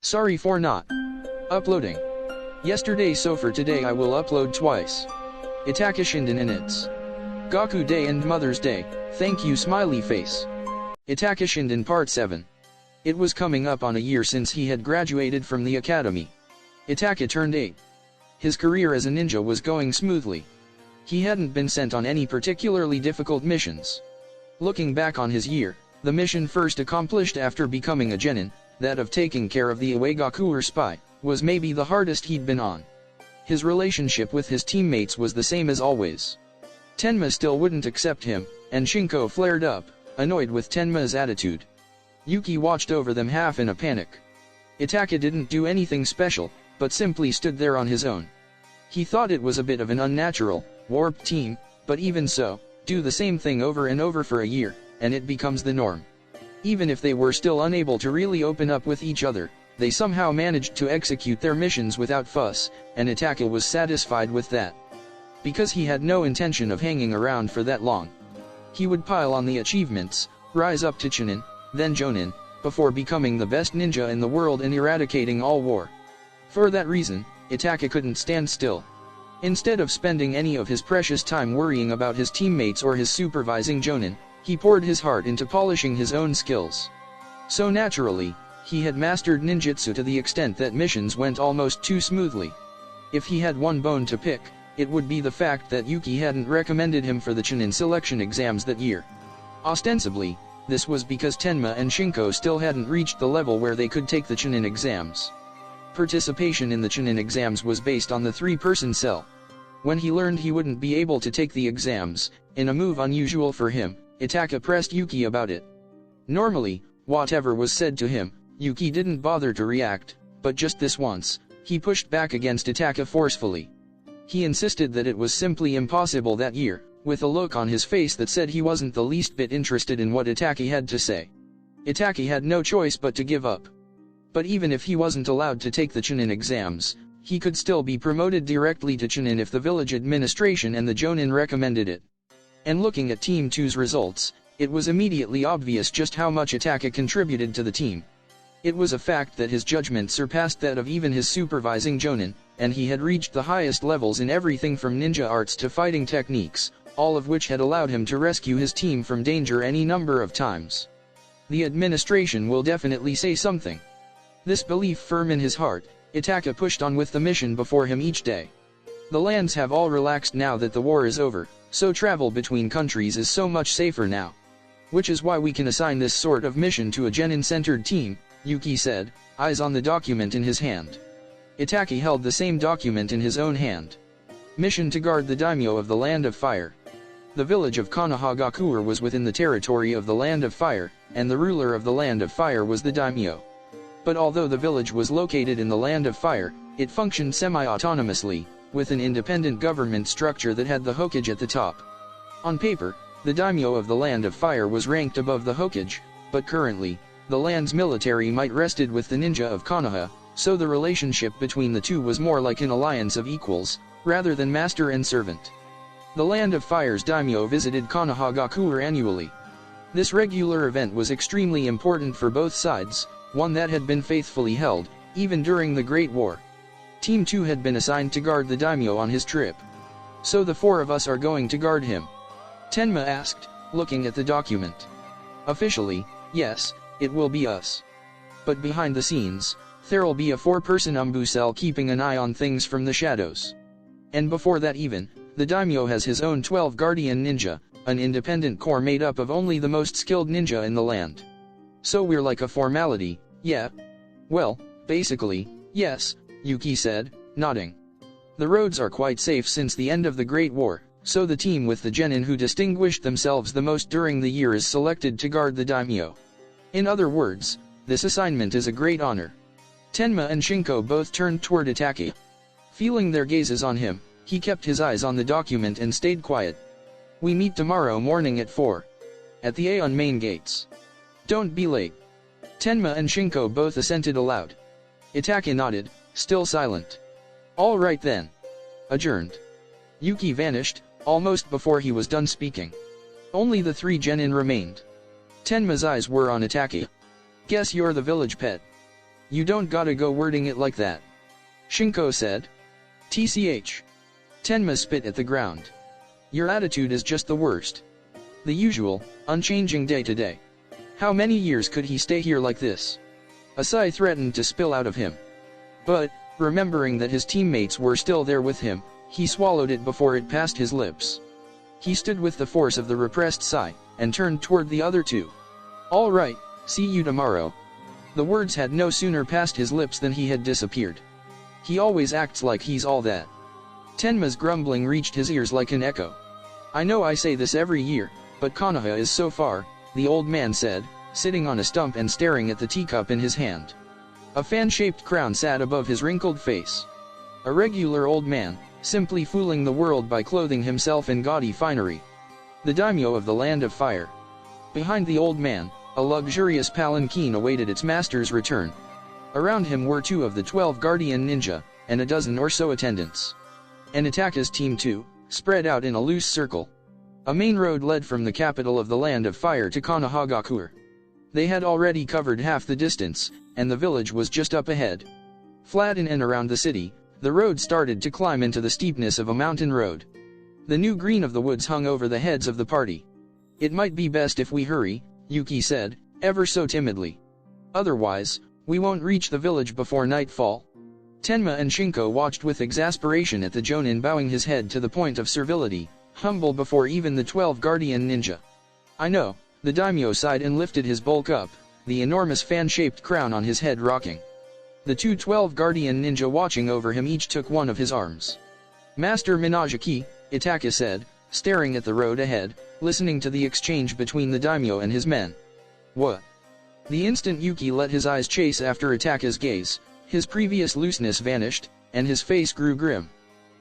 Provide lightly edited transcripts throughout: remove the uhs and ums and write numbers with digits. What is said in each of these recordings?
Sorry for not uploading yesterday, so for today I will upload twice. Itachi Shinden and it's Gaku Day and Mother's Day, thank you smiley face. Itachi Shinden Part 7. It was coming up on a year since he had graduated from the academy. Itachi turned 8. His career as a ninja was going smoothly. He hadn't been sent on any particularly difficult missions. Looking back on his year, the mission first accomplished after becoming a genin, that of taking care of the Uegaku spy, was maybe the hardest he'd been on. His relationship with his teammates was the same as always. Tenma still wouldn't accept him, and Shinko flared up, annoyed with Tenma's attitude. Yuki watched over them half in a panic. Itachi didn't do anything special, but simply stood there on his own. He thought it was a bit of an unnatural, warped team, but even so, do the same thing over and over for a year, and it becomes the norm. Even if they were still unable to really open up with each other, they somehow managed to execute their missions without fuss, and Itachi was satisfied with that. Because he had no intention of hanging around for that long. He would pile on the achievements, rise up to Chunin, then Jonin, before becoming the best ninja in the world and eradicating all war. For that reason, Itachi couldn't stand still. Instead of spending any of his precious time worrying about his teammates or his supervising Jonin, he poured his heart into polishing his own skills. So naturally, he had mastered ninjutsu to the extent that missions went almost too smoothly. If he had one bone to pick, it would be the fact that Yuki hadn't recommended him for the Chunin selection exams that year. Ostensibly, this was because Tenma and Shinko still hadn't reached the level where they could take the Chunin exams. Participation in the Chunin exams was based on the three-person cell. When he learned he wouldn't be able to take the exams, in a move unusual for him, Itachi pressed Yuki about it. Normally, whatever was said to him, Yuki didn't bother to react, but just this once, he pushed back against Itachi forcefully. He insisted that it was simply impossible that year, with a look on his face that said he wasn't the least bit interested in what Itachi had to say. Itachi had no choice but to give up. But even if he wasn't allowed to take the Chunin exams, he could still be promoted directly to Chunin if the village administration and the Jonin recommended it. And looking at Team 2's results, it was immediately obvious just how much Itachi contributed to the team. It was a fact that his judgment surpassed that of even his supervising Jonin, and he had reached the highest levels in everything from ninja arts to fighting techniques, all of which had allowed him to rescue his team from danger any number of times. The administration will definitely say something. This belief firm in his heart, Itachi pushed on with the mission before him each day. The lands have all relaxed now that the war is over, so travel between countries is so much safer now. Which is why we can assign this sort of mission to a genin-centered team, Yuki said, eyes on the document in his hand. Itachi held the same document in his own hand. Mission to guard the daimyo of the Land of Fire. The village of Konohagakure was within the territory of the Land of Fire, and the ruler of the Land of Fire was the daimyo. But although the village was located in the Land of Fire, it functioned semi-autonomously, with an independent government structure that had the Hokage at the top. On paper, the daimyo of the Land of Fire was ranked above the Hokage, but currently, the land's military might rested with the ninja of Konoha, so the relationship between the two was more like an alliance of equals, rather than master and servant. The Land of Fire's daimyo visited Konohagakure annually. This regular event was extremely important for both sides, one that had been faithfully held, even during the Great War. Team 2 had been assigned to guard the daimyo on his trip. So the four of us are going to guard him? Tenma asked, looking at the document. Officially, yes, it will be us. But behind the scenes, there'll be a 4-person umbu cell keeping an eye on things from the shadows. And before that even, the daimyo has his own 12 guardian ninja, an independent corps made up of only the most skilled ninja in the land. So we're like a formality, yeah? Well, basically, yes, Yuki said, nodding. The roads are quite safe since the end of the Great War, so the team with the genin who distinguished themselves the most during the year is selected to guard the daimyo. In other words, this assignment is a great honor. Tenma and Shinko both turned toward Itachi. Feeling their gazes on him, he kept his eyes on the document and stayed quiet. We meet tomorrow morning at 4. At the Aeon main gates. Don't be late. Tenma and Shinko both assented aloud. Itachi nodded, still silent. All right then. Adjourned. Yuki vanished, almost before he was done speaking. Only the 3 genin remained. Tenma's eyes were on Itachi. Guess you're the village pet. You don't gotta go wording it like that. Shinko said. TCH. Tenma spit at the ground. Your attitude is just the worst. The usual, unchanging day to day. How many years could he stay here like this? A sigh threatened to spill out of him. But, remembering that his teammates were still there with him, he swallowed it before it passed his lips. He stood with the force of the repressed sigh, and turned toward the other two. All right, see you tomorrow. The words had no sooner passed his lips than he had disappeared. He always acts like he's all that. Tenma's grumbling reached his ears like an echo. I know I say this every year, but Konoha is so far, the old man said, sitting on a stump and staring at the teacup in his hand. A fan-shaped crown sat above his wrinkled face. A regular old man, simply fooling the world by clothing himself in gaudy finery. The daimyo of the Land of Fire. Behind the old man, a luxurious palanquin awaited its master's return. Around him were 2 of the 12 guardian ninja, and a dozen or so attendants. And Itaka's team too, spread out in a loose circle. A main road led from the capital of the Land of Fire to Konohagakure. They had already covered half the distance, and the village was just up ahead. Flat in and around the city, the road started to climb into the steepness of a mountain road. The new green of the woods hung over the heads of the party. It might be best if we hurry, Yuki said, ever so timidly. Otherwise, we won't reach the village before nightfall. Tenma and Shinko watched with exasperation at the Jonin bowing his head to the point of servility, humble before even the 12 guardian ninja. I know, the daimyo sighed and lifted his bulk up, the enormous fan-shaped crown on his head rocking. The 12 guardian ninja watching over him each took one of his arms. Master Minajiki, Itaka said, staring at the road ahead, listening to the exchange between the daimyo and his men. What? The instant Yuki let his eyes chase after Itaka's gaze, his previous looseness vanished, and his face grew grim.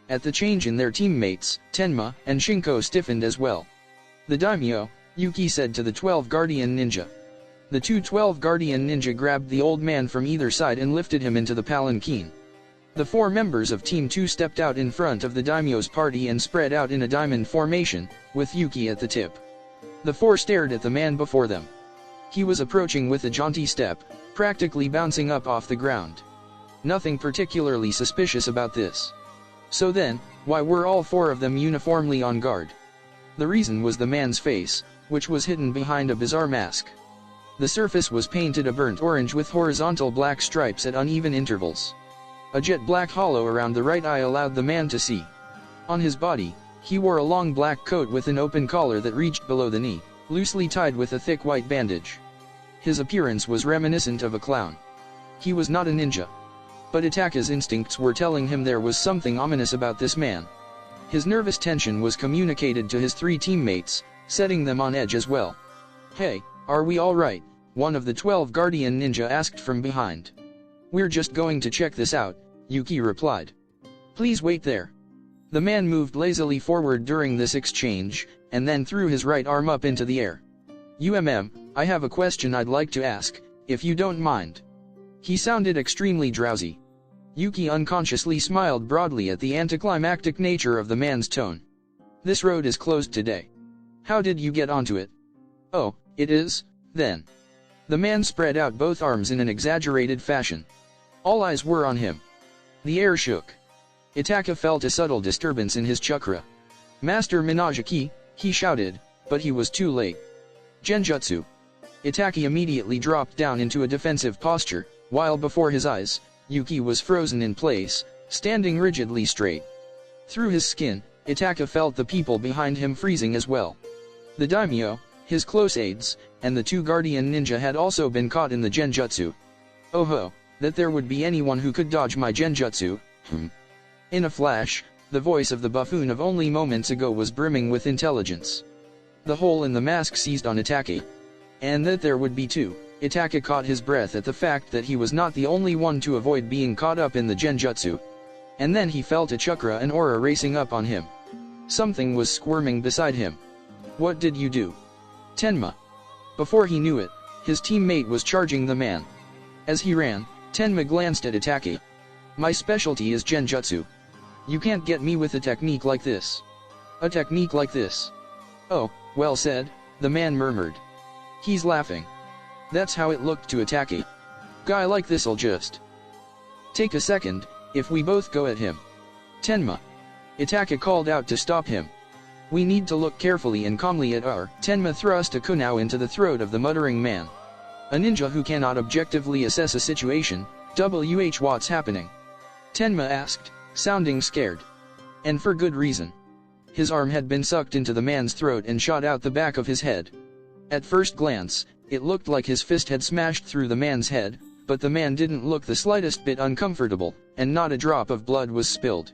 At the change in their teammates, Tenma and Shinko stiffened as well. The daimyo, Yuki said to the 12 guardian ninja. The 12 guardian ninja grabbed the old man from either side and lifted him into the palanquin. The 4 members of Team 2 stepped out in front of the daimyo's party and spread out in a diamond formation, with Yuki at the tip. The 4 stared at the man before them. He was approaching with a jaunty step, practically bouncing up off the ground. Nothing particularly suspicious about this. So then, why were all 4 of them uniformly on guard? The reason was the man's face, which was hidden behind a bizarre mask. The surface was painted a burnt orange with horizontal black stripes at uneven intervals. A jet black hollow around the right eye allowed the man to see. On his body, he wore a long black coat with an open collar that reached below the knee, loosely tied with a thick white bandage. His appearance was reminiscent of a clown. He was not a ninja. But Itaka's instincts were telling him there was something ominous about this man. His nervous tension was communicated to his 3 teammates, setting them on edge as well. Hey, are we all right? One of the 12 guardian ninja asked from behind. We're just going to check this out, Yuki replied. Please wait there. The man moved lazily forward during this exchange, and then threw his right arm up into the air. I have a question I'd like to ask, if you don't mind. He sounded extremely drowsy. Yuki unconsciously smiled broadly at the anticlimactic nature of the man's tone. This road is closed today. How did you get onto it? Oh, it is, then. The man spread out both arms in an exaggerated fashion. All eyes were on him. The air shook. Itaka felt a subtle disturbance in his chakra. Master Minajiki, he shouted, but he was too late. Genjutsu. Itachi immediately dropped down into a defensive posture, while before his eyes, Yuki was frozen in place, standing rigidly straight. Through his skin, Itaka felt the people behind him freezing as well. The daimyo, his close aides, and the 2 guardian ninja had also been caught in the genjutsu. Oh ho, that there would be anyone who could dodge my genjutsu. In a flash, the voice of the buffoon of only moments ago was brimming with intelligence. The hole in the mask seized on Itachi. And that there would be 2. Itaka caught his breath at the fact that he was not the only one to avoid being caught up in the genjutsu. And then he felt a chakra and aura racing up on him. Something was squirming beside him. What did you do? Tenma. Before he knew it, his teammate was charging the man. As he ran, Tenma glanced at Itachi. My specialty is genjutsu. You can't get me with a technique like this. A technique like this? Oh, well said, the man murmured. He's laughing. That's how it looked to Itachi. Guy like this'll just take a second, if we both go at him. Tenma. Itachi called out to stop him. We need to look carefully and calmly at our. Tenma thrust a kunao into the throat of the muttering man. A ninja who cannot objectively assess a situation. What's happening? Tenma asked, sounding scared. And for good reason. His arm had been sucked into the man's throat and shot out the back of his head. At first glance, it looked like his fist had smashed through the man's head, but the man didn't look the slightest bit uncomfortable, and not a drop of blood was spilled.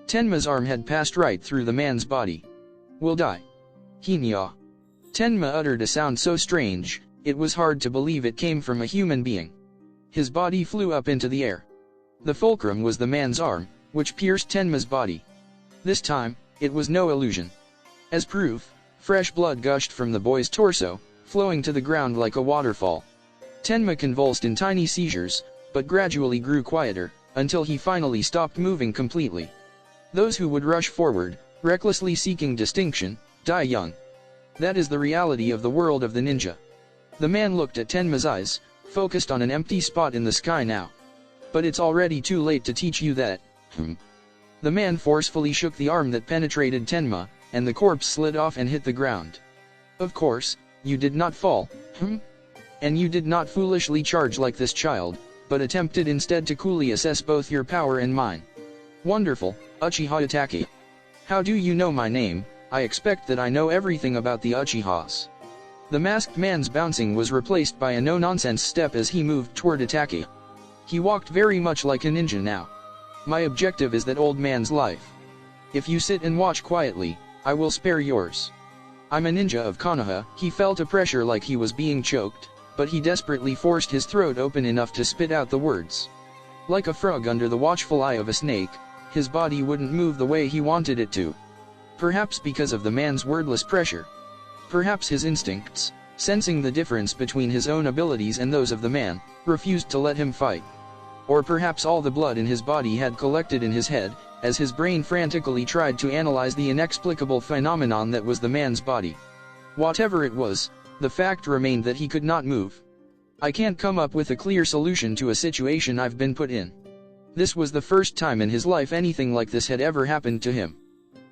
Tenma's arm had passed right through the man's body. Will die. Hinya. Tenma uttered a sound so strange, it was hard to believe it came from a human being. His body flew up into the air. The fulcrum was the man's arm, which pierced Tenma's body. This time, it was no illusion. As proof, fresh blood gushed from the boy's torso, flowing to the ground like a waterfall. Tenma convulsed in tiny seizures, but gradually grew quieter, until he finally stopped moving completely. Those who would rush forward, recklessly seeking distinction, die young. That is the reality of the world of the ninja. The man looked at Tenma's eyes, focused on an empty spot in the sky now. But it's already too late to teach you that. The man forcefully shook the arm that penetrated Tenma, and the corpse slid off and hit the ground. Of course, you did not fall, and you did not foolishly charge like this child, but attempted instead to coolly assess both your power and mine. Wonderful, Uchiha Itachi. How do you know my name? I expect that I know everything about the Uchihas. The masked man's bouncing was replaced by a no-nonsense step as he moved toward Itachi. He walked very much like a ninja now. My objective is that old man's life. If you sit and watch quietly, I will spare yours. I'm a ninja of Konoha. He felt a pressure like he was being choked, but he desperately forced his throat open enough to spit out the words. Like a frog under the watchful eye of a snake, his body wouldn't move the way he wanted it to. Perhaps because of the man's wordless pressure. Perhaps his instincts, sensing the difference between his own abilities and those of the man, refused to let him fight. Or perhaps all the blood in his body had collected in his head, as his brain frantically tried to analyze the inexplicable phenomenon that was the man's body. Whatever it was, the fact remained that he could not move. I can't come up with a clear solution to a situation I've been put in. This was the first time in his life anything like this had ever happened to him.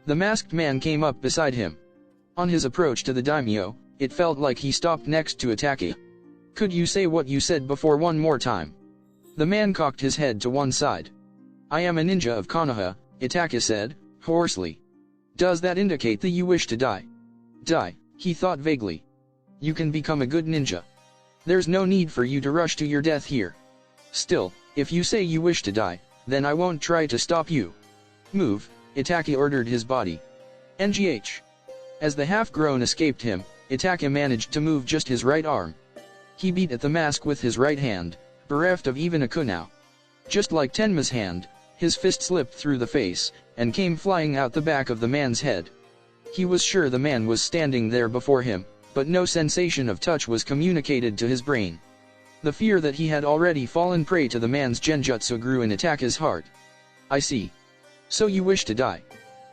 The masked man came up beside him. On his approach to the daimyo, it felt like he stopped next to Itachi. Could you say what you said before one more time? The man cocked his head to one side. I am a ninja of Konoha, Itachi said, hoarsely. Does that indicate that you wish to die? Die, he thought vaguely. You can become a good ninja. There's no need for you to rush to your death here. Still, if you say you wish to die, then I won't try to stop you. Move, Itachi ordered his body. Ngh. As the half-grown escaped him, Itachi managed to move just his right arm. He beat at the mask with his right hand, bereft of even a kunao. Just like Tenma's hand, his fist slipped through the face, and came flying out the back of the man's head. He was sure the man was standing there before him, but no sensation of touch was communicated to his brain. The fear that he had already fallen prey to the man's genjutsu grew in Itachi's heart. I see. So you wish to die.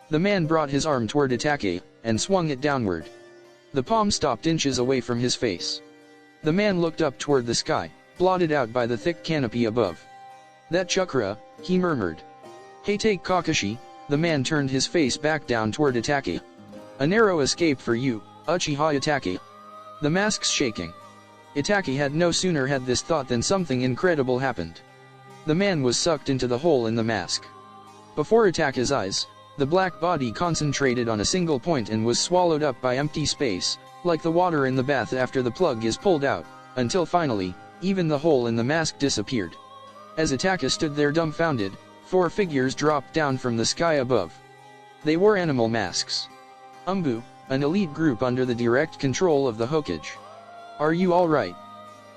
The man brought his arm toward Itachi, and swung it downward. The palm stopped inches away from his face. The man looked up toward the sky, blotted out by the thick canopy above. That chakra, he murmured. Hey, take Kakashi. The man turned his face back down toward Itachi. A narrow escape for you, Uchiha Itachi. The mask's shaking. Itachi had no sooner had this thought than something incredible happened. The man was sucked into the hole in the mask. Before Itachi's eyes, the black body concentrated on a single point and was swallowed up by empty space, like the water in the bath after the plug is pulled out, until finally, even the hole in the mask disappeared. As Itachi stood there dumbfounded, 4 figures dropped down from the sky above. They wore animal masks. Umbu, an elite group under the direct control of the Hokage. Are you alright?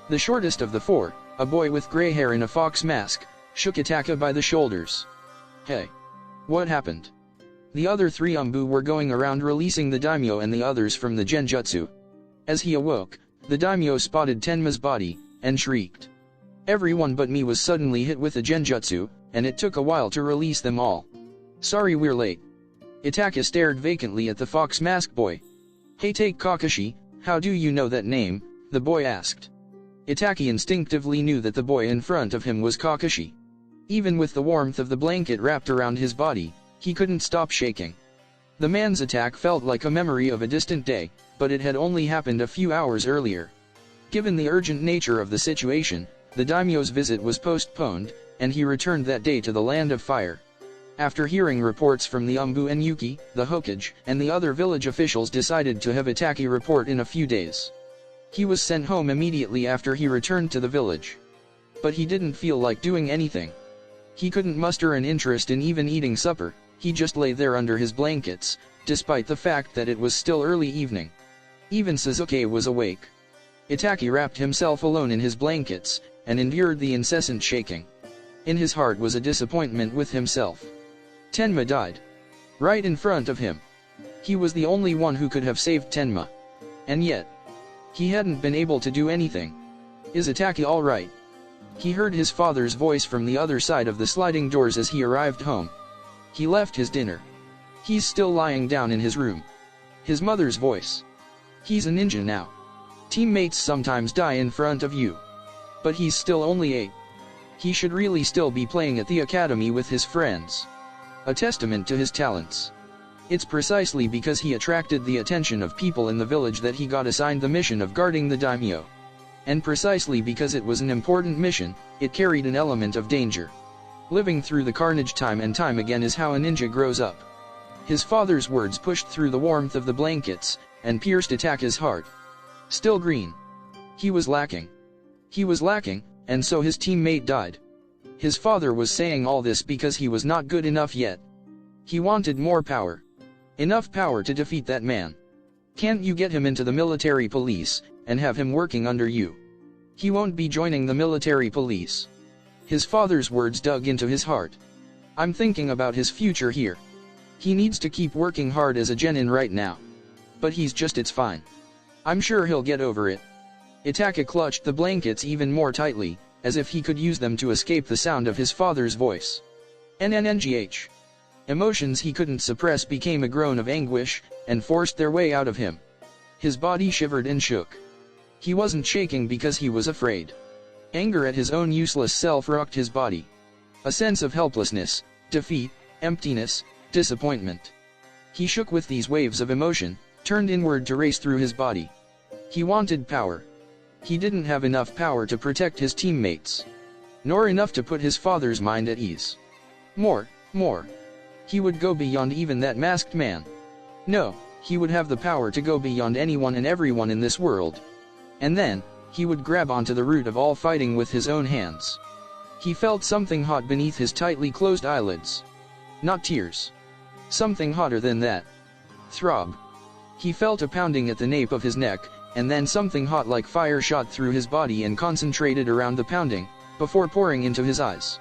The shortest of the 4, a boy with gray hair in a fox mask, shook Itachi by the shoulders. Hey. What happened? The other 3 Umbu were going around releasing the daimyo and the others from the genjutsu. As he awoke, the daimyo spotted Tenma's body, and shrieked. Everyone but me was suddenly hit with a genjutsu, and it took a while to release them all. Sorry we're late. Itachi stared vacantly at the fox mask boy. Hey, take Kakashi, how do you know that name? The boy asked. Itachi instinctively knew that the boy in front of him was Kakashi. Even with the warmth of the blanket wrapped around his body, he couldn't stop shaking. The man's attack felt like a memory of a distant day, but it had only happened a few hours earlier. Given the urgent nature of the situation, the daimyo's visit was postponed, and he returned that day to the Land of Fire. After hearing reports from the Umbu and Yuki, the Hokage, and the other village officials decided to have Itachi report in a few days. He was sent home immediately after he returned to the village. But he didn't feel like doing anything. He couldn't muster an interest in even eating supper. He just lay there under his blankets, despite the fact that it was still early evening. Even Sasuke was awake. Itachi wrapped himself alone in his blankets, and endured the incessant shaking. In his heart was a disappointment with himself. Tenma died. Right in front of him. He was the only one who could have saved Tenma. And yet, he hadn't been able to do anything. Is Itachi alright? He heard his father's voice from the other side of the sliding doors as he arrived home. He left his dinner. He's still lying down in his room. His mother's voice. He's a ninja now. Teammates sometimes die in front of you. But he's still only 8. He should really still be playing at the academy with his friends. A testament to his talents. It's precisely because he attracted the attention of people in the village that he got assigned the mission of guarding the daimyo. And precisely because it was an important mission, it carried an element of danger. Living through the carnage time and time again is how a ninja grows up. His father's words pushed through the warmth of the blankets, and pierced Itachi's heart. Still green. He was lacking. He was lacking, and so his teammate died. His father was saying all this because he was not good enough yet. He wanted more power. Enough power to defeat that man. Can't you get him into the military police, and have him working under you? He won't be joining the military police. His father's words dug into his heart. I'm thinking about his future here. He needs to keep working hard as a genin right now. But it's fine. I'm sure he'll get over it. Itachi clutched the blankets even more tightly, as if he could use them to escape the sound of his father's voice. NNNGH. Emotions he couldn't suppress became a groan of anguish, and forced their way out of him. His body shivered and shook. He wasn't shaking because he was afraid. Anger at his own useless self rocked his body. A sense of helplessness, defeat, emptiness, disappointment. He shook with these waves of emotion, turned inward to race through his body. He wanted power. He didn't have enough power to protect his teammates. Nor enough to put his father's mind at ease. More. He would go beyond even that masked man. No, he would have the power to go beyond anyone and everyone in this world. And then, he would grab onto the root of all fighting with his own hands. He felt something hot beneath his tightly closed eyelids. Not tears. Something hotter than that. Throb. He felt a pounding at the nape of his neck, and then something hot like fire shot through his body and concentrated around the pounding, before pouring into his eyes.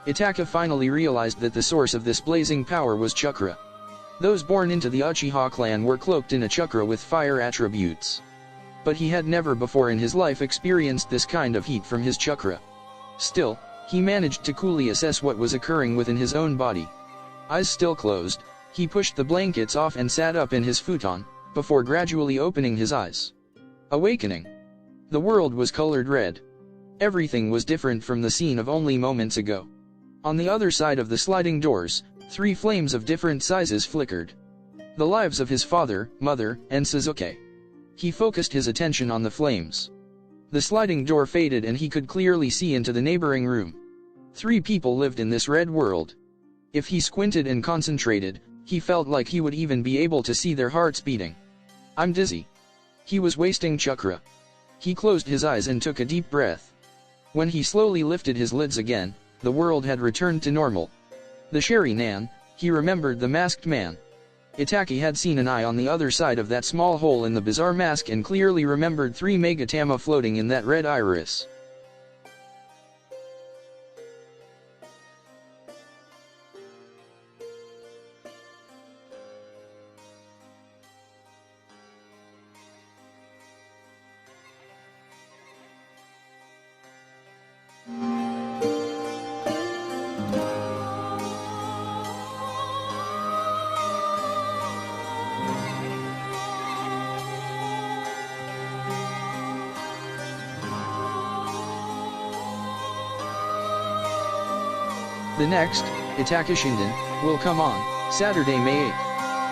Itachi finally realized that the source of this blazing power was chakra. Those born into the Uchiha clan were cloaked in a chakra with fire attributes. But he had never before in his life experienced this kind of heat from his chakra. Still, he managed to coolly assess what was occurring within his own body. Eyes still closed, he pushed the blankets off and sat up in his futon, before gradually opening his eyes. Awakening. The world was colored red. Everything was different from the scene of only moments ago. On the other side of the sliding doors, 3 flames of different sizes flickered. The lives of his father, mother, and Sasuke. He focused his attention on the flames. The sliding door faded and he could clearly see into the neighboring room. 3 people lived in this red world. If he squinted and concentrated, he felt like he would even be able to see their hearts beating. I'm dizzy. He was wasting chakra. He closed his eyes and took a deep breath. When he slowly lifted his lids again, the world had returned to normal. The Sherry Nan, he remembered the masked man. Itachi had seen an eye on the other side of that small hole in the bizarre mask and clearly remembered 3 Megatama floating in that red iris. The next, Itachi Shinden, will come on Saturday, May 8th.